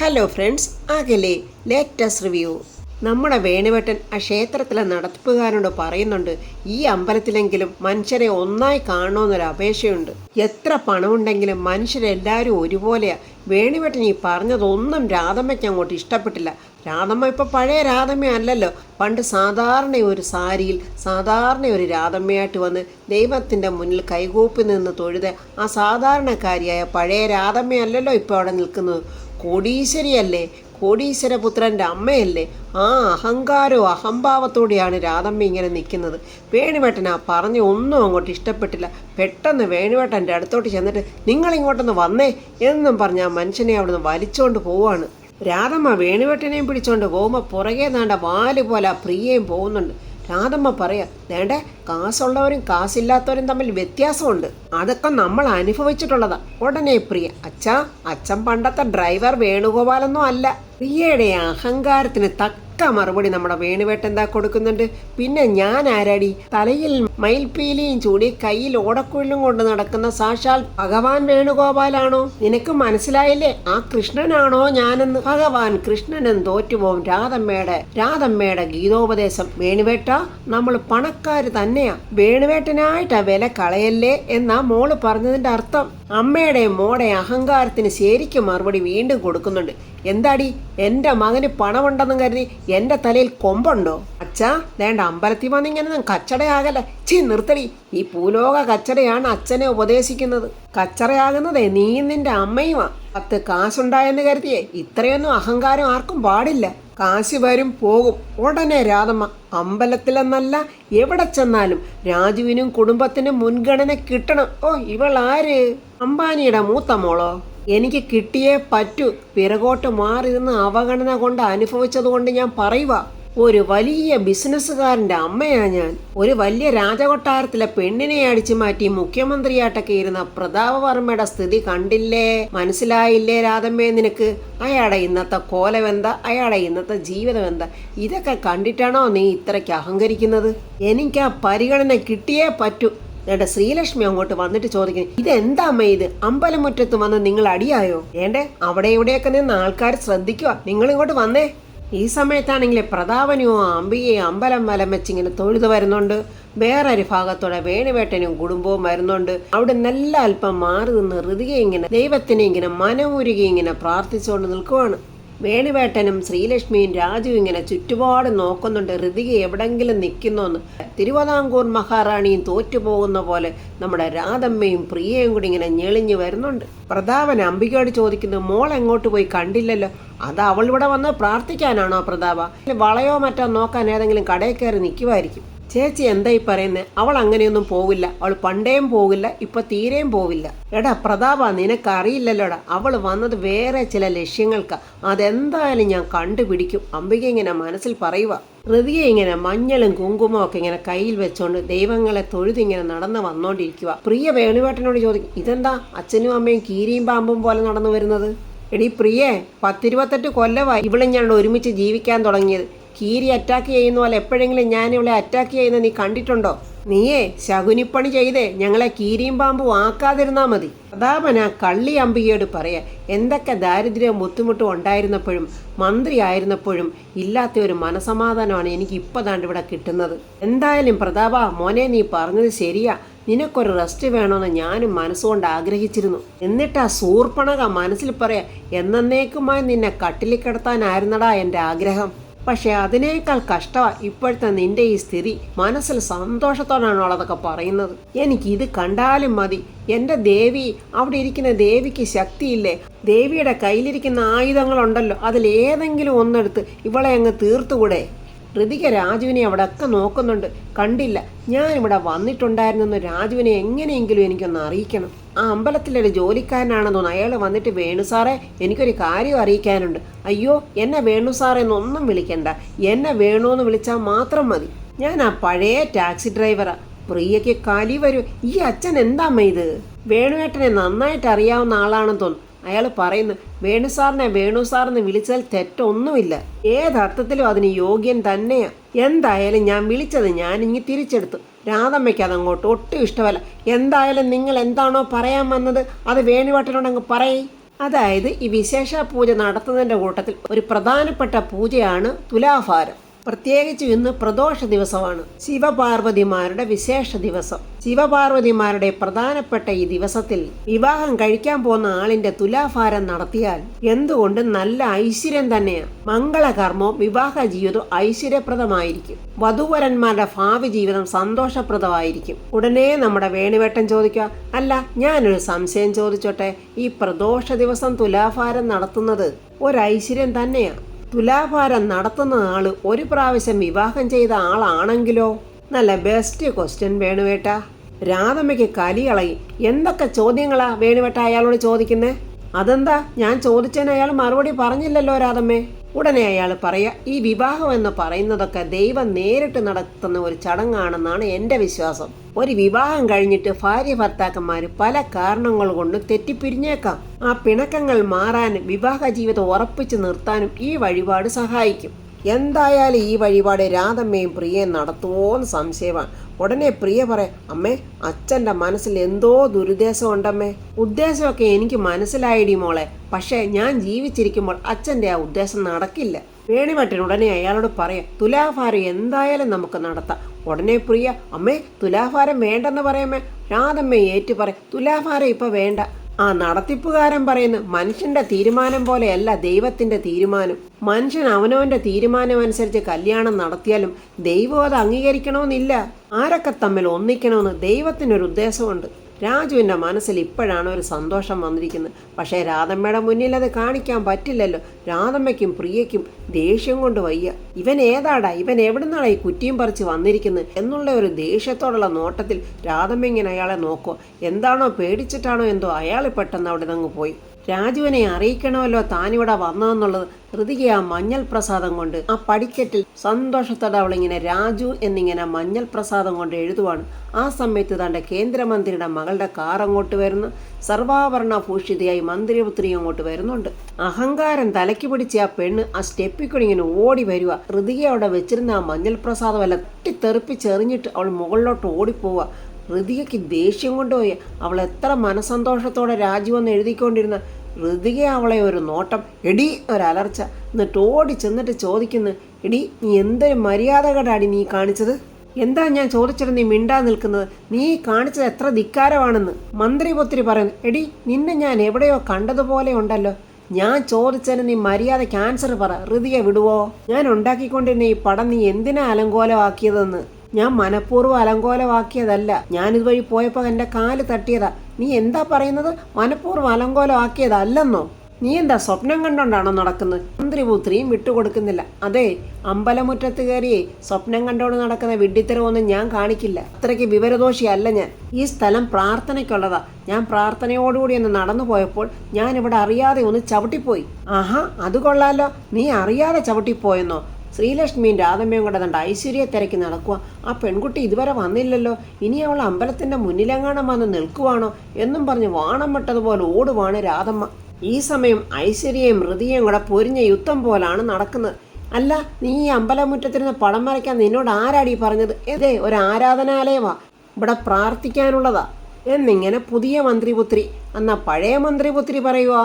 Hello friends, അകലെ latest review. നമ്മുടെ വേണുവേട്ടൻ ആ ക്ഷേത്രത്തിലെ നടത്തിപ്പുകാരനോട് പറയുന്നുണ്ട്, ഈ അമ്പലത്തിലെങ്കിലും മനുഷ്യരെ ഒന്നായി കാണണമെന്നൊരു അപേക്ഷയുണ്ട്. എത്ര പണമുണ്ടെങ്കിലും മനുഷ്യരെല്ലാവരും ഒരുപോലെയാണ്. വേണുവേട്ടൻ ഈ പറഞ്ഞതൊന്നും രാധമ്മയ്ക്ക് അങ്ങോട്ട് ഇഷ്ടപ്പെട്ടില്ല. രാധമ്മ ഇപ്പോൾ പഴയ രാധമ്മ അല്ലല്ലോ. പണ്ട് സാധാരണ ഒരു സാരിയിൽ സാധാരണ ഒരു രാധമ്മയായിട്ട് വന്ന് ദൈവത്തിൻ്റെ മുന്നിൽ കൈകൂപ്പി നിന്ന് തൊഴുത ആ സാധാരണക്കാരിയായ പഴയ രാധമ്മയല്ലല്ലോ ഇപ്പോൾ അവിടെ നിൽക്കുന്നത്. കോടീശ്വരിയല്ലേ, കോടീശ്വരപുത്രൻ്റെ അമ്മയല്ലേ. ആ അഹങ്കാരവും അഹംഭാവത്തോടെയാണ് രാധമ്മ ഇങ്ങനെ നിൽക്കുന്നത്. വേണുവേട്ടൻ ആ പറഞ്ഞ് ഒന്നും അങ്ങോട്ട് ഇഷ്ടപ്പെട്ടില്ല. പെട്ടെന്ന് വേണുവേട്ടൻ്റെ അടുത്തോട്ട് ചെന്നിട്ട് നിങ്ങളിങ്ങോട്ടൊന്ന് വന്നേ എന്നും പറഞ്ഞ് ആ മനുഷ്യനെ അവിടുന്ന് വലിച്ചുകൊണ്ട് പോവാണ്. രാധമ്മ വേണുവേട്ടനെയും പിടിച്ചുകൊണ്ട് പോകുമ്പോൾ പുറകെ നാണ്ട വാല് പോലെ ആ പ്രിയയും പോകുന്നുണ്ട്. രാധമ്മ പറയാ, വേണ്ടേ, കാശുള്ളവരും കാശില്ലാത്തവരും തമ്മിൽ വ്യത്യാസമുണ്ട്, അതൊക്കെ നമ്മൾ അനുഭവിച്ചിട്ടുള്ളതാ. ഉടനെ പ്രിയ, അച്ഛൻ പണ്ടത്തെ ഡ്രൈവർ വേണുഗോപാലൊന്നും അല്ല. പ്രിയയുടെ അഹങ്കാരത്തിന് തക്ക മറുപടി നമ്മുടെ വേണുവേട്ടൻ എന്താ കൊടുക്കുന്നുണ്ട്. പിന്നെ ഞാൻ ആരാടി, തലയിൽ മയിൽപീലിയും ചൂടി കയ്യിൽ ഓടക്കുഴലും കൊണ്ട് നടക്കുന്ന സാക്ഷാൽ ഭഗവാൻ വേണുഗോപാലാണോ? നിനക്ക് മനസ്സിലായില്ലേ ആ കൃഷ്ണനാണോ ഞാനെന്ന്? ഭഗവാൻ കൃഷ്ണനും തോറ്റുപോകും രാധമ്മയുടെ ഗീതോപദേശം. വേണുവേട്ട, നമ്മൾ പണക്കാര് തന്നെയാ, വേണുവേട്ടനായിട്ടാ വില കളയല്ലേ എന്നാ മോള് പറഞ്ഞതിന്റെ അർത്ഥം. അമ്മയുടെ മോടെ അഹങ്കാരത്തിന് ശരിക്കും മറുപടി വീണ്ടും കൊടുക്കുന്നുണ്ട്. എന്താടി, എൻ്റെ മകന് പണമുണ്ടെന്ന് കരുതി എൻ്റെ തലയിൽ കൊമ്പുണ്ടോ? അച്ഛാ, വേണ്ട, അമ്പലത്തിൽ വന്നിങ്ങനെ കച്ചടയാകല്ല. നിർത്തടി, ഈ ഭൂലോക കച്ചടയാണ് അച്ഛനെ ഉപദേശിക്കുന്നത്. കച്ചറയാകുന്നതേ നീ നിന്റെ അമ്മയുമാ. 10 കാശുണ്ടായെന്ന് കരുതിയേ ഇത്രയൊന്നും അഹങ്കാരം ആർക്കും പാടില്ല. കാശ് വരും പോകും. ഉടനെ രാധമ്മ, അമ്പലത്തിലെന്നല്ല എവിടെ ചെന്നാലും രാജുവിനും കുടുംബത്തിനും മുൻഗണന കിട്ടണം. ഓ, ഇവളാര്? അംബാനിയുടെ മൂത്ത മോളോ? എനിക്ക് കിട്ടിയേ പറ്റൂ. പിറകോട്ട് മാറി നിന്ന് അവഗണന കൊണ്ട് അനുഭവിച്ചതുകൊണ്ട് ഞാൻ പറയുക. ഒരു വലിയ ബിസിനസ്സുകാരൻ്റെ അമ്മയാ ഞാൻ. ഒരു വലിയ രാജകൊട്ടാരത്തിലെ പെണ്ണിനെ അടിച്ചു മാറ്റി മുഖ്യമന്ത്രിയായിട്ടൊക്കെ ഇരുന്ന പ്രതാപവർമ്മയുടെ സ്ഥിതി കണ്ടില്ലേ? മനസ്സിലായില്ലേ രാധമ്മേ നിനക്ക്? അയാളുടെ ഇന്നത്തെ കോലമെന്താ, അയാളുടെ ഇന്നത്തെ ജീവിതം എന്താ? ഇതൊക്കെ കണ്ടിട്ടാണോ നീ ഇത്രയ്ക്ക് അഹങ്കരിക്കുന്നത്? എനിക്ക് ആ പരിഗണന കിട്ടിയേ പറ്റൂ. എന്നിട്ട് ശ്രീലക്ഷ്മി അങ്ങോട്ട് വന്നിട്ട് ചോദിക്കുന്നു, ഇതെന്താ അമ്മ ഇത്? അമ്പലമുറ്റത്ത് വന്ന് നിങ്ങൾ അടിയായോ? വേണ്ടേ, അവിടെ ഇവിടെയൊക്കെ നിന്ന് ആൾക്കാർ ശ്രദ്ധിക്കുക, നിങ്ങൾ ഇങ്ങോട്ട് വന്നേ. ഈ സമയത്താണെങ്കിൽ പ്രതാപനും അമ്പികയും അമ്പലം വലം വെച്ചിങ്ങനെ തൊഴുതു വരുന്നുണ്ട്. വേറൊരു ഭാഗത്തോടെ വേണുവേട്ടനും കുടുംബവും വരുന്നുണ്ട്. അവിടെ നല്ല അല്പം മാറി നിന്ന് ഋതിക ഇങ്ങനെ ദൈവത്തിനെ ഇങ്ങനെ മനമുരുകി ഇങ്ങനെ പ്രാർത്ഥിച്ചുകൊണ്ട് നിൽക്കുവാണ്. വേണുവേട്ടനും ശ്രീലക്ഷ്മിയും രാജു ഇങ്ങനെ ചുറ്റുപാട് നോക്കുന്നുണ്ട്, ഋതിക എവിടെങ്കിലും നിൽക്കുന്നോന്ന്. തിരുവിതാംകൂർ മഹാറാണിയും തോറ്റുപോകുന്ന പോലെ നമ്മുടെ രാധമ്മയും പ്രിയയും കൂടി ഇങ്ങനെ ഞെളിഞ്ഞു വരുന്നുണ്ട്. പ്രതാപൻ അംബികയോട് ചോദിക്കുന്നു, മോൾ എങ്ങോട്ട് പോയി കണ്ടില്ലല്ലോ? അത് അവൾ ഇവിടെ വന്ന് പ്രാർത്ഥിക്കാനാണോ പ്രതാപ? വളയോ മറ്റോ നോക്കാൻ ഏതെങ്കിലും കടയിൽ കയറി നിൽക്കുമായിരിക്കും. ചേച്ചി എന്തായി പറയുന്നത്? അവൾ അങ്ങനെയൊന്നും പോവില്ല. അവൾ പണ്ടേയും പോകില്ല, ഇപ്പൊ തീരെയും പോവില്ല. എടാ പ്രതാപ, നിനക്കറിയില്ലല്ലോടാ, അവൾ വന്നത് വേറെ ചില ലക്ഷ്യങ്ങൾക്കാ. അതെന്തായാലും ഞാൻ കണ്ടുപിടിക്കും. അംബിക ഇങ്ങനെ മനസ്സിൽ പറയുക. ഋതിക ഇങ്ങനെ മഞ്ഞളും കുങ്കുമവും ഒക്കെ ഇങ്ങനെ കയ്യിൽ വെച്ചോണ്ട് ദൈവങ്ങളെ തൊഴുതിങ്ങനെ നടന്നു വന്നോണ്ടിരിക്കുക. പ്രിയ വേണുവേട്ടനോട് ചോദിക്കും, ഇതെന്താ അച്ഛനും അമ്മയും കീരിയും പാമ്പും പോലെ നടന്നു വരുന്നത്? എടീ പ്രിയേ, 10-28 കൊല്ലമായി ഇവളും ഞാൻ ഒരുമിച്ച് ജീവിക്കാൻ തുടങ്ങിയത്. കീരി അറ്റാക്ക് ചെയ്യുന്ന പോലെ എപ്പോഴെങ്കിലും ഞാൻ ഇവളെ അറ്റാക്ക് ചെയ്യുന്ന നീ കണ്ടിട്ടുണ്ടോ? നീയേ ശകുനിപ്പണി ചെയ്തേ ഞങ്ങളെ കീരിയും പാമ്പും ആക്കാതിരുന്നാ മതി. പ്രതാപൻ ആ കള്ളി അംബികയോട് പറയാ, എന്തൊക്കെ ദാരിദ്ര്യവും ബുദ്ധിമുട്ടും ഉണ്ടായിരുന്നപ്പോഴും മന്ത്രി ആയിരുന്നപ്പോഴും ഇല്ലാത്ത ഒരു മനസമാധാനമാണ് എനിക്ക് ഇപ്പതാണ്ട് ഇവിടെ കിട്ടുന്നത്. എന്തായാലും പ്രതാപ മോനെ, നീ പറഞ്ഞത് ശരിയാ. നിനക്കൊരു റെസ്റ്റ് വേണമെന്ന് ഞാനും മനസ്സുകൊണ്ട് ആഗ്രഹിച്ചിരുന്നു. എന്നിട്ട് ആ സൂർപ്പണക മനസ്സിൽ പറയാ, എന്നേക്കുമായി നിന്നെ കട്ടിലിൽ കിടത്താനായിരുന്നടാ എൻ്റെ ആഗ്രഹം. പക്ഷെ അതിനേക്കാൾ കഷ്ടമാണ് ഇപ്പോഴത്തെ നിന്റെ ഈ സ്ഥിതി. മനസ്സിൽ സന്തോഷത്തോടാണ് അവളതൊക്കെ പറയുന്നത്. എനിക്കിത് കണ്ടാലും മതി. എൻ്റെ ദേവി, അവിടെ ഇരിക്കുന്ന ദേവിക്ക് ശക്തിയില്ലേ? ദേവിയുടെ കയ്യിലിരിക്കുന്ന ആയുധങ്ങളുണ്ടല്ലോ, അതിലേതെങ്കിലും ഒന്നെടുത്ത് ഇവളെ അങ്ങ് തീർത്തുകൂടെ? ഋതിക രാജുവിനെ അവിടെ ഒക്കെ നോക്കുന്നുണ്ട്. കണ്ടില്ല, ഞാനിവിടെ വന്നിട്ടുണ്ടായിരുന്നെന്ന് രാജുവിനെ എങ്ങനെയെങ്കിലും എനിക്കൊന്ന് അറിയിക്കണം. ആ അമ്പലത്തിലൊരു ജോലിക്കാരനാണെന്ന് തോന്നുന്നു. അയാൾ വന്നിട്ട്, വേണു സാറേ, എനിക്കൊരു കാര്യം അറിയിക്കാനുണ്ട്. അയ്യോ, എന്നെ വേണു സാറേ എന്നൊന്നും വിളിക്കണ്ട, എന്നെ വേണു എന്ന് വിളിച്ചാൽ മാത്രം മതി. ഞാൻ ആ പഴയ ടാക്സി ഡ്രൈവറാ. പ്രിയയ്ക്ക് കലി വരും. ഈ അച്ഛൻ എന്താമ്മ ഇത്? വേണുവേട്ടനെ നന്നായിട്ട് അറിയാവുന്ന ആളാണെന്ന് തോന്നുന്നു. അയാൾ പറയുന്നു, വേണു സാറിനെ വിളിച്ചാൽ തെറ്റൊന്നുമില്ല. ഏതർത്ഥത്തിലും അതിന് യോഗ്യൻ തന്നെയാ. എന്തായാലും ഞാൻ വിളിച്ചത് ഞാനിങ്ങി തിരിച്ചെടുത്തു. രാധമ്മയ്ക്ക് അതങ്ങോട്ട് ഒട്ടും ഇഷ്ടമല്ല. എന്തായാലും നിങ്ങൾ എന്താണോ പറയാൻ വന്നത് അത് വേണുവേട്ടനോട് അങ്ങ് പറയേ. അതായത് ഈ വിശേഷ പൂജ നടത്തുന്നതിൻ്റെ കൂട്ടത്തിൽ ഒരു പ്രധാനപ്പെട്ട പൂജയാണ് തുലാഭാരം. പ്രത്യേകിച്ചും ഇന്ന് പ്രദോഷ ദിവസമാണ്, ശിവപാർവതിമാരുടെ വിശേഷ ദിവസം. ശിവപാർവതിമാരുടെ പ്രധാനപ്പെട്ട ഈ ദിവസത്തിൽ വിവാഹം കഴിക്കാൻ പോകുന്ന ആളിന്റെ തുലാഭാരം നടത്തിയാൽ എന്തുകൊണ്ട് നല്ല ഐശ്വര്യം തന്നെയാണ്. മംഗളകർമ്മവും വിവാഹ ജീവിതവും ഐശ്വര്യപ്രദമായിരിക്കും. വധൂവരന്മാരുടെ ഭാവി ജീവിതം സന്തോഷപ്രദമായിരിക്കും. ഉടനെ നമ്മുടെ വേണുവേട്ടൻ ചോദിക്കുക, അല്ല ഞാനൊരു സംശയം ചോദിച്ചോട്ടെ, ഈ പ്രദോഷ ദിവസം തുലാഭാരം നടത്തുന്നത് ഒരു ഐശ്വര്യം തന്നെയാണ്. തുലാഭാരം നടത്തുന്ന ആള് ഒരു പ്രാവശ്യം വിവാഹം ചെയ്ത ആളാണെങ്കിലോ? നല്ല ബെസ്റ്റ് ക്വസ്റ്റ്യൻ വേണുവേട്ട. രാധമ്മയ്ക്ക് കലികളയി. എന്തൊക്കെ ചോദ്യങ്ങളാ വേണുവേട്ട അയാളോട് ചോദിക്കുന്നേ? അതെന്താ, ഞാൻ ചോദിച്ചതിന് അയാൾ മറുപടി പറഞ്ഞില്ലല്ലോ രാധമ്മേ. ഉടനെ അയാൾ പറയാ, ഈ വിവാഹം എന്ന് പറയുന്നതൊക്കെ ദൈവം നേരിട്ട് നടത്തുന്ന ഒരു ചടങ്ങാണെന്നാണ് എൻ്റെ വിശ്വാസം. ഒരു വിവാഹം കഴിഞ്ഞിട്ട് ഭാര്യ ഭർത്താക്കന്മാർ പല കാരണങ്ങൾ കൊണ്ട് തെറ്റിപ്പിരിഞ്ഞേക്കാം. ആ പിണക്കങ്ങൾ മാറാനും വിവാഹ ജീവിതം ഉറപ്പിച്ചു നിർത്താനും ഈ വഴിപാട് സഹായിക്കും. എന്തായാലും ഈ വഴിപാട് രാധമ്മയും പ്രിയയും നടത്തുമോന്ന് സംശയമാണ്. ഉടനെ പ്രിയ പറയാം, അമ്മേ അച്ഛൻ്റെ മനസ്സിൽ എന്തോ ദുരുദ്ദേശം ഉണ്ടമ്മേ. ഉദ്ദേശമൊക്കെ എനിക്ക് മനസ്സിലായിടി മോളെ, പക്ഷേ ഞാൻ ജീവിച്ചിരിക്കുമ്പോൾ അച്ഛൻ്റെ ആ ഉദ്ദേശം നടക്കില്ല. വേണുവേട്ടൻ ഉടനെ അയാളോട് പറയാം, തുലാഭാരം എന്തായാലും നമുക്ക് നടത്താം. ഉടനെ പ്രിയ, അമ്മേ തുലാഭാരം വേണ്ടെന്ന് പറയാമേ. രാധമ്മ ഏറ്റു പറയാം, തുലാഭാരം ഇപ്പം വേണ്ട. ആ നടത്തിപ്പുകാരൻ പറയുന്നു, മനുഷ്യന്റെ തീരുമാനം പോലെയല്ല ദൈവത്തിന്റെ തീരുമാനം. മനുഷ്യൻ അവനവന്റെ തീരുമാനം അനുസരിച്ച് കല്യാണം നടത്തിയാലും ദൈവം അത് അംഗീകരിക്കണമെന്നില്ല. ആരൊക്കെ തമ്മിൽ ഒന്നിക്കണമെന്ന് ദൈവത്തിനൊരു ഉദ്ദേശമുണ്ട്. രാജുവിൻ്റെ മനസ്സിൽ ഇപ്പോഴാണ് ഒരു സന്തോഷം വന്നിരിക്കുന്നത്. പക്ഷേ രാധമ്മയുടെ മുന്നിൽ അത് കാണിക്കാൻ പറ്റില്ലല്ലോ. രാധമ്മയ്ക്കും പ്രിയയ്ക്കും ദേഷ്യം കൊണ്ട് വയ്യ. ഇവൻ ഏതാടാ, ഇവൻ എവിടുന്നാണ് ഈ കുറ്റിയും പറിച്ച് വന്നിരിക്കുന്നത് എന്നുള്ള ഒരു ദേഷ്യത്തോടുള്ള നോട്ടത്തിൽ രാധമ്മ ഇങ്ങനെ അയാളെ നോക്കുക. എന്താണോ പേടിച്ചിട്ടാണോ എന്തോ അയാൾ പെട്ടെന്ന് അവിടെ നിന്ന് പോയി. രാജുവിനെ അറിയിക്കണമല്ലോ താനിവിടെ വന്നതെന്നുള്ളത്. ഋതിക ആ മഞ്ഞൾ പ്രസാദം കൊണ്ട് ആ പടിക്കെട്ടിൽ സന്തോഷത്തോടെ അവളിങ്ങനെ രാജു എന്നിങ്ങനെ മഞ്ഞൾ പ്രസാദം കൊണ്ട് എഴുതുവാണ്. ആ സമയത്ത് തൻ്റെ കേന്ദ്രമന്ത്രിയുടെ മകളുടെ കാർ അങ്ങോട്ട് വരുന്നു. സർവാഭരണ ഭൂഷിതയായി മന്ത്രിപുത്രി അങ്ങോട്ട് വരുന്നുണ്ട്. അഹങ്കാരം തലയ്ക്ക് പിടിച്ച് ആ പെണ്ണ് ആ സ്റ്റെപ്പിൽ കൂടി ഇങ്ങനെ ഓടി വരിക. ഋതിക അവിടെ വെച്ചിരുന്ന ആ മഞ്ഞൾ പ്രസാദം എല്ലാം തെറിപ്പിച്ചെറിഞ്ഞിട്ട് അവൾ മുകളിലോട്ട് ഓടിപ്പോവുക. ഋതികയ്ക്ക് ദേഷ്യം കൊണ്ടുപോയി. അവൾ എത്ര മനസ്സന്തോഷത്തോടെ രാജു എന്ന് എഴുതിക്കൊണ്ടിരുന്ന ഋതിക അവളെ ഒരു നോട്ടം, എടി ഒരലർച്ച. എന്നിട്ട് ഓടി ചെന്നിട്ട് ചോദിക്കുന്നു, എടി നീ എന്തൊരു മര്യാദകേടാടി നീ കാണിച്ചത്? എന്താ ഞാൻ ചോദിച്ചിട്ട് നീ മിണ്ടാ നിൽക്കുന്നത്? നീ കാണിച്ചത് എത്ര ധിക്കാരമാണെന്ന്. മന്ത്രിപുത്രി പറയുന്നു, എടി നിന്നെ ഞാൻ എവിടെയോ കണ്ടതുപോലെ ഉണ്ടല്ലോ. ഞാൻ ചോദിച്ചതിന് നീ മര്യാദ ക്യാൻസർ പറ. ഋതിക വിടുവോ? ഞാൻ ഉണ്ടാക്കിക്കൊണ്ടിരുന്ന ഈ പടം നീ എന്തിനാ അലങ്കോലമാക്കിയതെന്ന്? ഞാൻ മനഃപൂർവ്വം അലങ്കോലമാക്കിയതല്ല. ഞാനിതുവഴി പോയപ്പോൾ എൻ്റെ കാല് തട്ടിയതാ. നീ എന്താ പറയുന്നത്? മനഃപൂർവ്വം അലങ്കോലമാക്കിയതല്ലെന്നോ? നീ എന്താ സ്വപ്നം കണ്ടോണ്ടാണോ നടക്കുന്നത്? മന്ത്രിപുത്രിയും വിട്ടുകൊടുക്കുന്നില്ല. അതെ, അമ്പലമുറ്റത്ത് കയറിയേ സ്വപ്നം കണ്ടോണ്ട് നടക്കുന്ന വിഡ്ഢിത്തരമൊന്നും ഞാൻ കാണിക്കില്ല. അത്രയ്ക്ക് വിവരദോഷിയല്ല ഞാൻ. ഈ സ്ഥലം പ്രാർത്ഥനയ്ക്കുള്ളതാ. ഞാൻ പ്രാർത്ഥനയോടുകൂടി ഒന്ന് നടന്നു പോയപ്പോൾ ഞാൻ ഇവിടെ അറിയാതെ ഒന്ന് ചവിട്ടിപ്പോയി. ആഹാ, അത് കൊള്ളാലോ. നീ അറിയാതെ ചവിട്ടിപ്പോയെന്നോ? ശ്രീലക്ഷ്മിയും രാധമ്മയും കൂടെ കണ്ട് ഐശ്വര്യയെ തിരക്കി നടക്കുക. ആ പെൺകുട്ടി ഇതുവരെ വന്നില്ലല്ലോ. ഇനി അവൾ അമ്പലത്തിൻ്റെ മുന്നിലെങ്ങാണം വന്ന് നിൽക്കുവാണോ എന്നും പറഞ്ഞ് വാണം വിട്ടതുപോലെ ഓടുവാണ് രാധമ്മ. ഈ സമയം ഐശ്വര്യയും ഋതിയും കൂടെ പൊരിഞ്ഞ യുദ്ധം പോലാണ് നടക്കുന്നത്. അല്ല, നീ ഈ അമ്പലമുറ്റത്തിരുന്ന് പടം വരയ്ക്കാൻ നിന്നോട് ആരാടി പറഞ്ഞത്? ഏതേ ഒരു ആരാധനാലയമാ, ഇവിടെ പ്രാർത്ഥിക്കാനുള്ളതാ എന്നിങ്ങനെ പുതിയ മന്ത്രിപുത്രി. എന്നാൽ പഴയ മന്ത്രിപുത്രി പറയുക,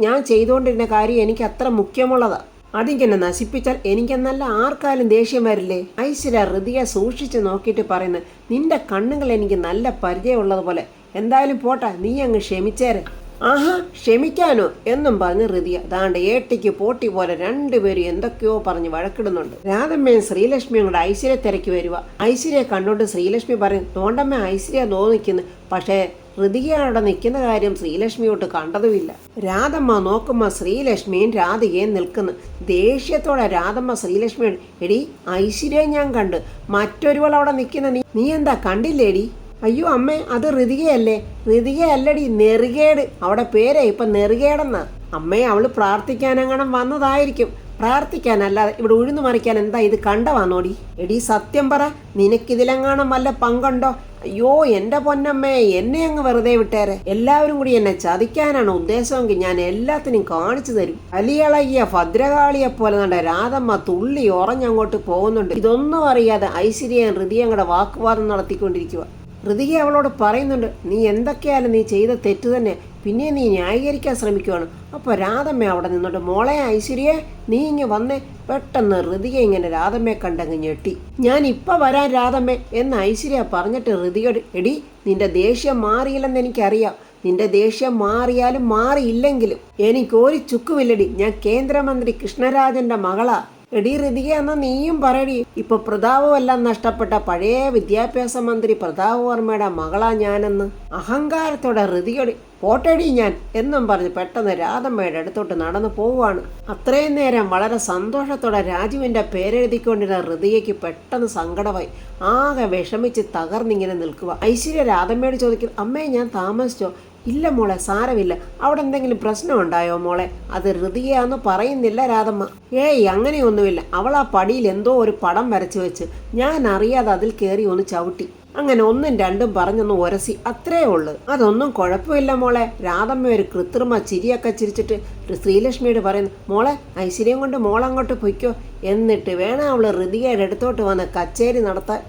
ഞാൻ ചെയ്തുകൊണ്ടിരുന്ന കാര്യം എനിക്ക് അത്ര മുഖ്യമുള്ളതാ. അതിങ്ങനെ നശിപ്പിച്ചാൽ എനിക്കെന്നല്ല ആർക്കാലും ദേഷ്യം വരില്ലേ? ഐശ്വര്യ ഋതിയെ സൂക്ഷിച്ച് നോക്കിയിട്ട് പറയുന്നത്, നിന്റെ കണ്ണുകൾ എനിക്ക് നല്ല പരിചയമുള്ളതുപോലെ. എന്തായാലും പോട്ടെ, നീ അങ്ങ് ക്ഷമിച്ചേരെ. ആഹാ, ക്ഷമിക്കാനോ എന്നും പറഞ്ഞ് ഋതിയ ദാണ്ട് ഏട്ടിക്ക് പോട്ടി പോലെ രണ്ടുപേരും എന്തൊക്കെയോ പറഞ്ഞ് വഴക്കിടുന്നുണ്ട്. രാധമ്മയും ശ്രീലക്ഷ്മിയും കൂടെ ഐശ്വര്യ തിരക്കി വരിക. ഐശ്വര്യയെ കണ്ടുകൊണ്ട് ശ്രീലക്ഷ്മി പറയും, തോണ്ടമ്മ ഐശ്വര്യ നിൽക്കുന്നു. പക്ഷേ ഋതിക അവിടെ നിൽക്കുന്ന കാര്യം ശ്രീലക്ഷ്മിയോട്ട് കണ്ടതുമില്ല. രാധമ്മ നോക്കുമ്പോൾ ശ്രീലക്ഷ്മിയും രാധികയും നിൽക്കുന്നു. ദേഷ്യത്തോടെ രാധമ്മ ശ്രീലക്ഷ്മിയോട്, എടി ഐശ്വര്യ ഞാൻ കണ്ട്, മറ്റൊരുവൾ അവിടെ നിൽക്കുന്ന നീ എന്താ കണ്ടില്ലേടി? അയ്യോ അമ്മേ, അത് ഋതികയല്ലേ? ഋതികയല്ലടി, നെറുകേട്. അവിടെ പേരേ ഇപ്പം നെറുകേടെന്നാ. അമ്മേ, അവള് പ്രാർത്ഥിക്കാനെങ്ങാനും വന്നതായിരിക്കും. പ്രാർത്ഥിക്കാനല്ലാതെ ഇവിടെ ഉഴുന്നു മറിക്കാൻ എന്താ ഇത് കണ്ടവാന്നോടി? എടി സത്യം പറ, നിനക്കിതിലെങ്ങാനും വല്ല പങ്കുണ്ടോ? അയ്യോ എൻ്റെ പൊന്നമ്മേ, എന്നെ അങ്ങ് വെറുതെ വിട്ടേരെ. എല്ലാവരും കൂടി എന്നെ ചതിക്കാനാണ് ഉദ്ദേശമെങ്കിൽ ഞാൻ എല്ലാത്തിനും കാണിച്ചു തരും. അലിയളകിയ ഭദ്രകാളിയെ പോലെ നല്ല രാധമ്മ തുള്ളി ഉറഞ്ഞങ്ങോട്ട് പോകുന്നുണ്ട്. ഇതൊന്നും അറിയാതെ ഐശ്വര്യയും ഋതിയും കൂടെ വാക്കുവാദം നടത്തിക്കൊണ്ടിരിക്കുക. ഋതിക അവളോട് പറയുന്നുണ്ട്, നീ എന്തൊക്കെയാലും നീ ചെയ്ത തെറ്റ് തന്നെ. പിന്നെ നീ ന്യായീകരിക്കാൻ ശ്രമിക്കുവാണ്. അപ്പോൾ രാധമ്മ അവിടെ നിന്നോട്ട് മോളെ ഐശ്വര്യേ നീ ഇങ്ങ് വന്നേ. പെട്ടെന്ന് ഋതിക ഇങ്ങനെ രാധമ്മയെ കണ്ടങ്ങ് ഞെട്ടി. ഞാൻ ഇപ്പം വരാൻ രാധമ്മേ എന്ന് ഐശ്വര്യ പറഞ്ഞിട്ട് ഋതികയോട്, എടി നിന്റെ ദേഷ്യം മാറിയില്ലെന്ന് എനിക്കറിയാം. നിന്റെ ദേഷ്യം മാറിയാലും മാറിയില്ലെങ്കിലും എനിക്കൊരു ചുക്കുമില്ലടി. ഞാൻ കേന്ദ്രമന്ത്രി കൃഷ്ണരാജന്റെ മകളാ. എടി ഋതിക എന്നാ നീയും പറയടി. ഇപ്പൊ പ്രതാപമെല്ലാം നഷ്ടപ്പെട്ട പഴയ വിദ്യാഭ്യാസ മന്ത്രി പ്രതാപ് വർമ്മയുടെ മകളാ ഞാനെന്ന് അഹങ്കാരത്തോടെ ഋതികടി പോട്ടടി ഞാൻ എന്നും പറഞ്ഞ് പെട്ടെന്ന് രാധമ്മയുടെ അടുത്തോട്ട് നടന്നു പോവുകയാണ്. അത്രയും നേരം വളരെ സന്തോഷത്തോടെ രാജുവിന്റെ പേരെഴുതിക്കൊണ്ടിരുന്ന ഋതികയ്ക്ക് പെട്ടെന്ന് സങ്കടമായി. ആകെ വിഷമിച്ച് തകർന്നിങ്ങനെ നിൽക്കുക. ഐശ്വര്യ രാധമ്മയോട് ചോദിക്കും, അമ്മേ ഞാൻ താമസിച്ചോ? ഇല്ല മോളെ സാരമില്ല. അവിടെ എന്തെങ്കിലും പ്രശ്നം ഉണ്ടായോ മോളെ? അത് ഋതികയാന്ന് പറയുന്നില്ല രാധമ്മ. ഏയ് അങ്ങനെയൊന്നുമില്ല. അവൾ ആ പടിയിൽ എന്തോ ഒരു പടം വരച്ചു വെച്ച് ഞാൻ അറിയാതെ അതിൽ കയറി ഒന്ന് ചവിട്ടി. അങ്ങനെ ഒന്നും രണ്ടും പറഞ്ഞൊന്ന് ഉരസി, അത്രേ ഉള്ളു. അതൊന്നും കുഴപ്പമില്ല മോളെ. രാധമ്മ ഒരു കൃത്രിമ ചിരിയൊക്കെ ചിരിച്ചിട്ട് ശ്രീലക്ഷ്മിയോട് പറയുന്നു, മോളെ ഐശ്വര്യം കൊണ്ട് മോളങ്ങോട്ട് പൊയ്ക്കോ. എന്നിട്ട് വേണം അവള് ഋതികയുടെ അടുത്തോട്ട് വന്ന് കച്ചേരി നടത്താൻ.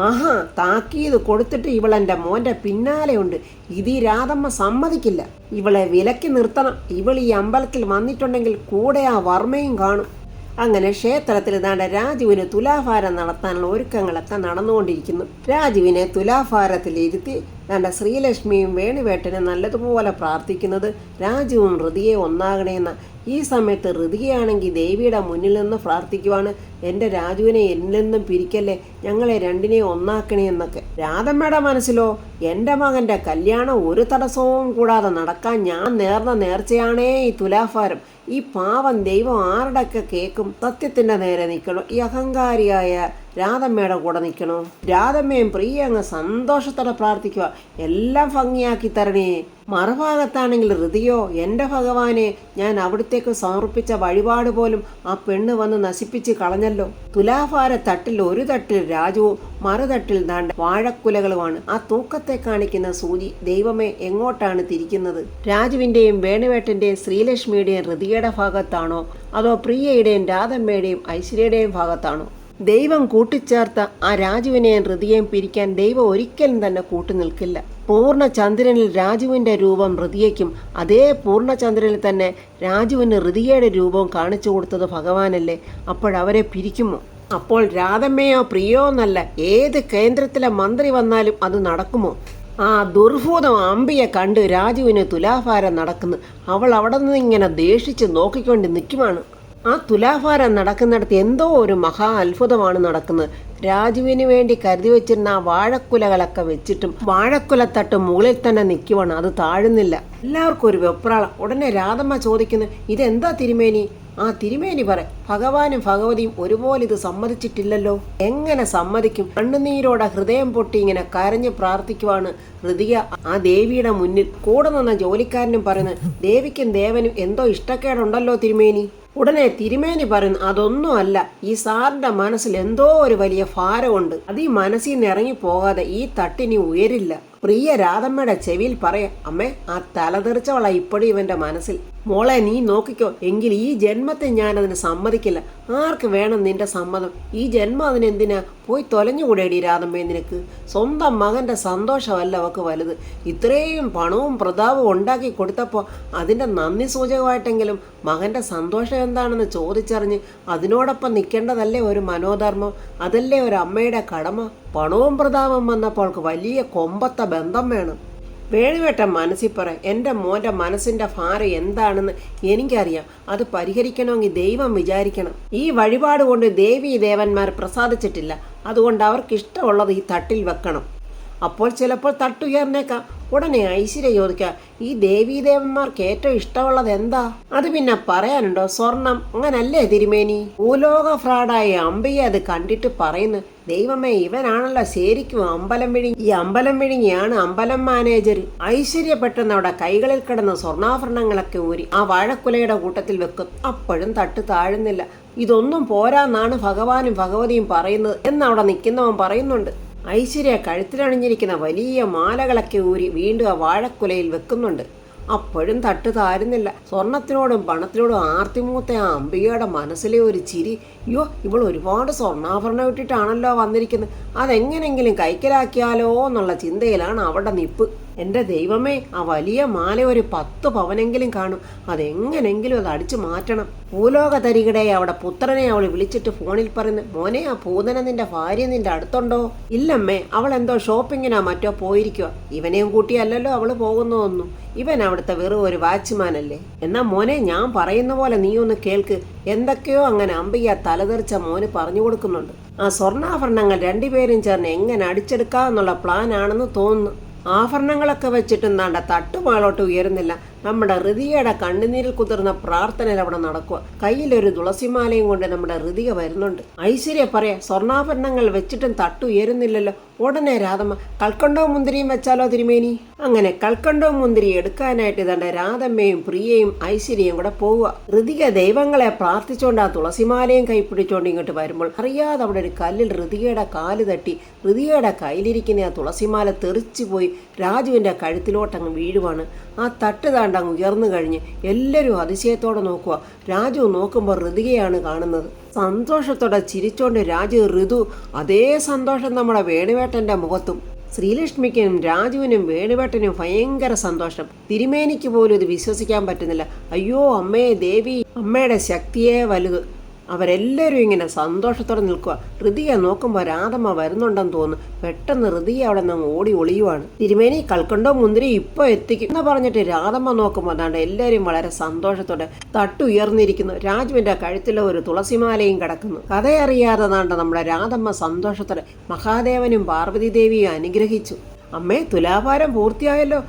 ആഹാ, താക്കീത് കൊടുത്തിട്ട് ഇവളെൻ്റെ മോൻ്റെ പിന്നാലെ ഉണ്ട്. ഇത് ഈ രാധമ്മ സമ്മതിക്കില്ല. ഇവളെ വിലക്കി നിർത്തണം. ഇവൾ ഈ അമ്പലത്തിൽ വന്നിട്ടുണ്ടെങ്കിൽ കൂടെ ആ വർമ്മയും കാണും. അങ്ങനെ ക്ഷേത്രത്തിൽ ഇതാണ്ട് രാജുവിന് തുലാഭാരം നടത്താനുള്ള ഒരുക്കങ്ങളൊക്കെ നടന്നുകൊണ്ടിരിക്കുന്നു. രാജുവിനെ തുലാഭാരത്തിൽ ഇരുത്തി ദാണ്ട ശ്രീലക്ഷ്മിയും വേണുവേട്ടനും നല്ലതുപോലെ പ്രാർത്ഥിക്കുന്നത് രാജുവും ഋതിയെ ഒന്നാകണേന്ന. ഈ സമയത്ത് ഋതികയാണെങ്കിൽ ദേവിയുടെ മുന്നിൽ നിന്ന് പ്രാർത്ഥിക്കുവാണ്, എൻ്റെ രാജുവിനെ എന്നിൽ നിന്നും പിരിക്കല്ലേ, ഞങ്ങളെ രണ്ടിനെയും ഒന്നാക്കണേ എന്നൊക്കെ. രാധമ്മയുടെ മനസ്സിലോ, എൻ്റെ മകൻ്റെ കല്യാണം ഒരു തടസ്സവും കൂടാതെ നടക്കാൻ ഞാൻ നേർന്ന നേർച്ചയാണേ ഈ തുലാഭാരം. ഈ പാവം ദൈവം ആരുടെയൊക്കെ കേൾക്കും? സത്യത്തിൻ്റെ നേരെ നിൽക്കണോ? ഈ അഹങ്കാരിയായ രാധമ്മയുടെ കൂടെ നിൽക്കണോ? രാധമ്മയും പ്രിയ അങ്ങ് സന്തോഷത്തോടെ പ്രാർത്ഥിക്കുക, എല്ലാം ഭംഗിയാക്കി തരണേ. മറുഭാഗത്താണെങ്കിൽ ഋതിയോ, എൻ്റെ ഭഗവാനെ ഞാൻ അവിടത്തേക്ക് സമർപ്പിച്ച വഴിപാട് പോലും ആ പെണ്ണ് വന്ന് നശിപ്പിച്ച് കളഞ്ഞല്ലോ. തുലാഭാര തട്ടിൽ ഒരു തട്ടിൽ രാജുവും മറുതട്ടിൽ ദാണ്ട വാഴക്കുലകളുമാണ്. ആ തൂക്കത്തെ കാണിക്കുന്ന സൂചി ദൈവമേ എങ്ങോട്ടാണ് തിരിക്കുന്നത്? രാജുവിൻ്റെയും വേണുവേട്ടൻ്റെയും ശ്രീലക്ഷ്മിയുടെയും ഋതികയുടെ ഭാഗത്താണോ, അതോ പ്രിയയുടെയും രാധമ്മയുടെയും ഐശ്വര്യയുടെയും ഭാഗത്താണോ? ദൈവം കൂട്ടിച്ചേർത്ത ആ രാജുവിനെയും ഋതിയെയും പിരിക്കാൻ ദൈവം ഒരിക്കലും തന്നെ കൂട്ടുനിൽക്കില്ല. പൂർണ്ണചന്ദ്രനിൽ രാജുവിൻ്റെ രൂപം ഋതിയയ്ക്കും അതേ പൂർണ്ണചന്ദ്രനിൽ തന്നെ രാജുവിന് ഋതികയുടെ രൂപവും കാണിച്ചു കൊടുത്തത് ഭഗവാനല്ലേ. അപ്പോഴവരെ പിരിക്കുമോ? അപ്പോൾ രാധമ്മയോ പ്രിയോ എന്നല്ല, ഏത് കേന്ദ്രത്തിലെ മന്ത്രി വന്നാലും അത് നടക്കുമോ? ആ ദുർഭൂതം അമ്പിയെ കണ്ട് രാജുവിന് തുലാഭാരം നടക്കുന്നു. അവൾ അവിടെ നിന്ന് ഇങ്ങനെ ദേഷിച്ച് നോക്കിക്കൊണ്ട് നിൽക്കുവാണ്. ആ തുലാഭാരം നടക്കുന്നിടത്ത് എന്തോ ഒരു മഹാ അത്ഭുതമാണ് നടക്കുന്നത്. രാജുവിന് വേണ്ടി കരുതി വെച്ചിരുന്ന ആ വാഴക്കുലകളൊക്കെ വെച്ചിട്ടും വാഴക്കുലത്തട്ട് മുകളിൽ തന്നെ നിൽക്കുവാണ്, അത് താഴുന്നില്ല. എല്ലാവർക്കും ഒരു വെപ്രാളം. ഉടനെ രാധമ്മ ചോദിക്കുന്നു, ഇതെന്താ തിരുമേനി? ആ തിരുമേനി പറ, ഭഗവാനും ഭഗവതിയും ഒരുപോലെ ഇത് സമ്മതിച്ചിട്ടില്ലല്ലോ. എങ്ങനെ സമ്മതിക്കും? കണ്ണുനീരോടെ ഹൃദയം പൊട്ടി ഇങ്ങനെ കരഞ്ഞ് പ്രാർത്ഥിക്കുവാണ് ഋതിക ആ ദേവിയുടെ മുന്നിൽ. കൂടെ നിന്ന ജോലിക്കാരനും പറയുന്നു, ദേവിക്കും ദേവനും എന്തോ ഇഷ്ടക്കേടുണ്ടല്ലോ തിരുമേനി. ഉടനെ തിരുമേനി പറയുന്നു, അതൊന്നും അല്ല, ഈ സാറിന്റെ മനസ്സിൽ എന്തോ ഒരു വലിയ ഭാരമുണ്ട്. അത് ഈ മനസ്സിൽ നിന്ന് ഇറങ്ങി പോകാതെ ഈ തട്ടിനി ഉയരില്ല. പ്രിയ രാധമ്മയുടെ ചെവിയിൽ പറയാം, അമ്മേ ആ തലതെറിച്ചവള ഇപ്പോഴും ഇവന്റെ മനസ്സിൽ. മോളെ നീ നോക്കിക്കോ, എങ്കിൽ ഈ ജന്മത്തിൽ ഞാനതിന് സമ്മതിക്കില്ല. ആർക്ക് വേണം നിന്റെ സമ്മതം? ഈ ജന്മം അതിനെന്തിനാ? പോയി തൊലഞ്ഞുകൂടേടി രാധമ്മേ നിനക്ക്. സ്വന്തം മകൻ്റെ സന്തോഷമല്ല അവൾക്ക് വലുത്. ഇത്രയും പണവും പ്രതാപവും ഉണ്ടാക്കി കൊടുത്തപ്പോൾ അതിൻ്റെ നന്ദി സൂചകമായിട്ടെങ്കിലും മകൻ്റെ സന്തോഷം എന്താണെന്ന് ചോദിച്ചറിഞ്ഞ് അതിനോടൊപ്പം നിൽക്കേണ്ടതല്ലേ ഒരു മനോധർമ്മം? അതല്ലേ ഒരു അമ്മയുടെ കടമ? പണവും പ്രതാപം വന്നപ്പോൾ വലിയ കൊമ്പത്ത ബന്ധം വേണം. വേണുവേട്ടൻ മനസ്സിൽ പറയാം, എൻ്റെ മോൻ്റെ മനസ്സിൻ്റെ ഭാരം എന്താണെന്ന് എനിക്കറിയാം. അത് പരിഹരിക്കണമെങ്കിൽ ദൈവം വിചാരിക്കണം. ഈ വഴിപാട് കൊണ്ട് ദേവീ ദേവന്മാർ പ്രസാദിച്ചിട്ടില്ല. അതുകൊണ്ട് അവർക്ക് ഇഷ്ടമുള്ളത് ഈ തട്ടിൽ വെക്കണം. അപ്പോൾ ചിലപ്പോൾ തട്ടുയർന്നേക്കാം. ഉടനെ ഐശ്വര്യ ചോദിക്കുക, ഈ ദേവീദേവന്മാർക്ക് ഏറ്റവും ഇഷ്ടമുള്ളത് എന്താ? അത് പിന്നെ പറയാനുണ്ടോ? സ്വർണം. അങ്ങനല്ലേ തിരുമേനി? ഭൂലോക ഫ്രാഡായ അമ്പിയെ അത് കണ്ടിട്ട് പറയുന്നു, ദൈവമേ ഇവനാണല്ലോ ശരിക്കും അമ്പലം വിഴുങ്ങി. ഈ അമ്പലം വിഴുങ്ങിയാണ് അമ്പലം മാനേജർ. ഐശ്വര്യ പെട്ടെന്ന് അവിടെ കൈകളിൽ കിടന്ന സ്വർണ്ണാഭരണങ്ങളൊക്കെ ഊരി ആ വാഴക്കുലയുടെ കൂട്ടത്തിൽ വെക്കും. അപ്പോഴും തട്ട് താഴുന്നില്ല. ഇതൊന്നും പോരാന്നാണ് ഭഗവാനും ഭഗവതിയും പറയുന്നത് എന്നവിടെ നിൽക്കുന്നവൻ പറയുന്നുണ്ട്. ഐശ്വര്യ കഴുത്തിലണിഞ്ഞിരിക്കുന്ന വലിയ മാലകളൊക്കെ ഊരി വീണ്ടും ആ വാഴക്കുലയിൽ വെക്കുന്നുണ്ട്. അപ്പോഴും തട്ട് താരുന്നില്ല. സ്വർണത്തിനോടും പണത്തിനോടും ആർത്തിമൂത്ത ആ അംബികയുടെ മനസ്സിലെ ഒരു ചിരി. അയ്യോ, ഇവൾ ഒരുപാട് സ്വർണ്ണാഭരണം ഇട്ടിട്ടാണല്ലോ വന്നിരിക്കുന്നത്, അതെങ്ങനെങ്കിലും കൈക്കലാക്കിയാലോ എന്നുള്ള ചിന്തയിലാണ് അവിടെ നിപ്പ്. എൻ്റെ ദൈവമേ, ആ വലിയ മാല ഒരു 10 പവനെങ്കിലും കാണും. അതെങ്ങനെങ്കിലും അത് അടിച്ചു മാറ്റണം. ഭൂലോക തരികിടെ അവിടെ പുത്രനെ അവൾ വിളിച്ചിട്ട് ഫോണിൽ പറയുന്നു, മോനെ, ആ പൂതന നിന്റെ ഭാര്യ നിന്റെ അടുത്തുണ്ടോ? ഇല്ലമ്മേ, അവൾ എന്തോ ഷോപ്പിങ്ങിനാ മറ്റോ പോയിരിക്കുക. ഇവനെയും കൂട്ടിയല്ലല്ലോ അവള് പോകുന്നതൊന്നും. ഇവൻ അവിടുത്തെ വെറും ഒരു വാച്ച്മാനല്ലേ. എന്നാ മോനെ, ഞാൻ പറയുന്ന പോലെ നീ ഒന്ന് കേൾക്ക്. എന്തൊക്കെയോ അങ്ങനെ അമ്പിക തലതെറിച്ച മോന് പറഞ്ഞു കൊടുക്കുന്നുണ്ട്. ആ സ്വർണ്ണാഭരണങ്ങൾ രണ്ടുപേരും ചേർന്ന് എങ്ങനെ അടിച്ചെടുക്കാന്നുള്ള പ്ലാൻ ആണെന്ന് തോന്നുന്നു. ആഭരണങ്ങളൊക്കെ വെച്ചിട്ടും നാണ്ട തട്ടുമാളോട്ട് ഉയരുന്നില്ല. നമ്മുടെ ഋതികയുടെ കണ്ണുനീരിൽ കുതിർന്ന പ്രാർത്ഥനയിൽ അവിടെ നടക്കുക. കയ്യിലൊരു തുളസിമാലയും കൊണ്ട് നമ്മുടെ ഋതിക വരുന്നുണ്ട്. ഐശ്വര്യ പറയാ, സ്വർണ്ണാഭരണങ്ങൾ വെച്ചിട്ടും തട്ടു ഉയരുന്നില്ലല്ലോ. ഉടനെ രാധമ്മ, കൽക്കണ്ടവും മുന്തിരിയും വെച്ചാലോ തിരുമേനി? അങ്ങനെ കൽക്കണ്ടവും മുന്തിരി എടുക്കാനായിട്ട് ഇതണ്ട രാധമ്മയും പ്രിയയും ഐശ്വര്യയും കൂടെ പോവുക. ഋതിക ദൈവങ്ങളെ പ്രാർത്ഥിച്ചുകൊണ്ട് ആ തുളസിമാലയും കൈപ്പിടിച്ചുകൊണ്ട് ഇങ്ങോട്ട് വരുമ്പോൾ അറിയാതെ അവിടെ ഒരു കല്ലിൽ ഋതികയുടെ കാല് തട്ടി ഋതികയുടെ കയ്യിലിരിക്കുന്ന ആ തുളസിമാല തെറിച്ചു പോയി രാജുവിൻ്റെ കഴുത്തിലോട്ടങ്ങ് വീഴുവാണ്. ആ തട്ട് താണ്ടങ്ങ് ഉയർന്നു കഴിഞ്ഞ് എല്ലാവരും അതിശയത്തോടെ നോക്കുക. രാജു നോക്കുമ്പോൾ ഋതികയാണ് കാണുന്നത്. സന്തോഷത്തോടെ ചിരിച്ചോണ്ട് രാജു ഋതു. അതേ സന്തോഷം നമ്മുടെ വേണുവേട്ടൻ്റെ മുഖത്തും. ശ്രീലക്ഷ്മിക്കും രാജുവിനും വേണുവേട്ടനും ഭയങ്കര സന്തോഷം. തിരുമേനിക്ക് പോലും ഇത് വിശ്വസിക്കാൻ പറ്റുന്നില്ല. അയ്യോ അമ്മേ ദേവി, അമ്മയുടെ ശക്തിയേ വലുത്. അവരെല്ലാവരും ഇങ്ങനെ സന്തോഷത്തോടെ നിൽക്കുക. ഋതിക നോക്കുമ്പോൾ രാധമ്മ വരുന്നുണ്ടെന്ന് തോന്നുന്നു. പെട്ടെന്ന് ഋതിക അവിടെ നിന്ന് ഓടി ഒളിയുവാണ്. തിരുമേനി, കൽക്കണ്ടോ മുന്തിരി ഇപ്പോൾ എത്തിക്കും എന്ന് പറഞ്ഞിട്ട് രാധമ്മ നോക്കുമ്പോൾ അതാണ്ട് എല്ലാവരും വളരെ സന്തോഷത്തോടെ തട്ടുയർന്നിരിക്കുന്നു. രാജുവിൻ്റെ കഴുത്തിലെ ഒരു തുളസിമാലയും കിടക്കുന്നു. കഥയറിയാതെ നാണ്ട നമ്മുടെ രാധമ്മ സന്തോഷത്തോടെ മഹാദേവനും പാർവതി ദേവിയും അനുഗ്രഹിച്ചു. അമ്മേ, തുലാഭാരം പൂർത്തിയായല്ലോ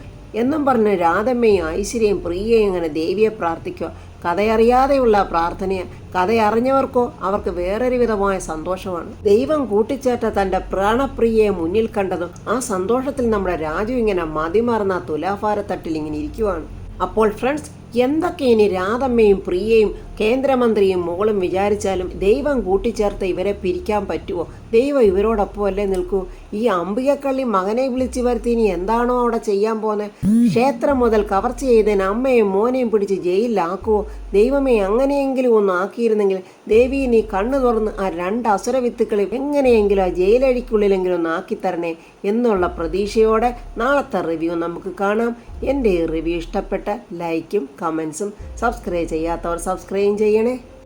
എന്നും പറഞ്ഞ് രാധമ്മയും ഐശ്വര്യയും പ്രിയയും അങ്ങനെ ദേവിയെ പ്രാർത്ഥിക്കുക. കഥയറിയാതെയുള്ള പ്രാർത്ഥനയെ കഥയറിഞ്ഞവർക്കോ അവർക്ക് വേറൊരു വിധമായ സന്തോഷമാണ്. ദൈവം കൂട്ടിച്ചേർത്ത തൻ്റെ പ്രാണപ്രിയയെ മുന്നിൽ കണ്ടതും ആ സന്തോഷത്തിൽ നമ്മുടെ രാജു ഇങ്ങനെ മതിമറന്ന തുലാഭാരത്തട്ടിൽ ഇങ്ങനെ ഇരിക്കുവാണ്. അപ്പോൾ ഫ്രണ്ട്സ്, എന്തൊക്കെ ഇനി രാധമ്മയും പ്രിയയും കേന്ദ്രമന്ത്രിയും മോളും വിചാരിച്ചാലും ദൈവം കൂട്ടിച്ചേർത്ത് ഇവരെ പിരിക്കാൻ പറ്റുമോ? ദൈവം ഇവരോടൊപ്പം അല്ലേ നിൽക്കൂ. ഈ അംബികക്കള്ളി മകനെ വിളിച്ചു വരുത്തി ഇനി എന്താണോ അവിടെ ചെയ്യാൻ പോകുന്നത്? ക്ഷേത്രം മുതൽ കവർച്ച ചെയ്തതിന് അമ്മയും മോനെയും പിടിച്ച് ജയിലിലാക്കുമോ? ദൈവമേ, അങ്ങനെയെങ്കിലും ഒന്ന് ആക്കിയിരുന്നെങ്കിൽ. ദേവി, നീ കണ്ണു തുറന്ന് ആ 2 അസുരവിത്തുക്കളെ എങ്ങനെയെങ്കിലും ആ ജയിലഴിക്കുള്ളിലെങ്കിലും ഒന്ന് ആക്കിത്തരണേ എന്നുള്ള പ്രതീക്ഷയോടെ നാളത്തെ റിവ്യൂ നമുക്ക് കാണാം. എൻ്റെ ഈ റിവ്യൂ ഇഷ്ടപ്പെട്ട ലൈക്കും കമൻസും സബ്സ്ക്രൈബ് ചെയ്യാത്തവർ സബ്സ്ക്രൈബ് ചെയ്യണേ.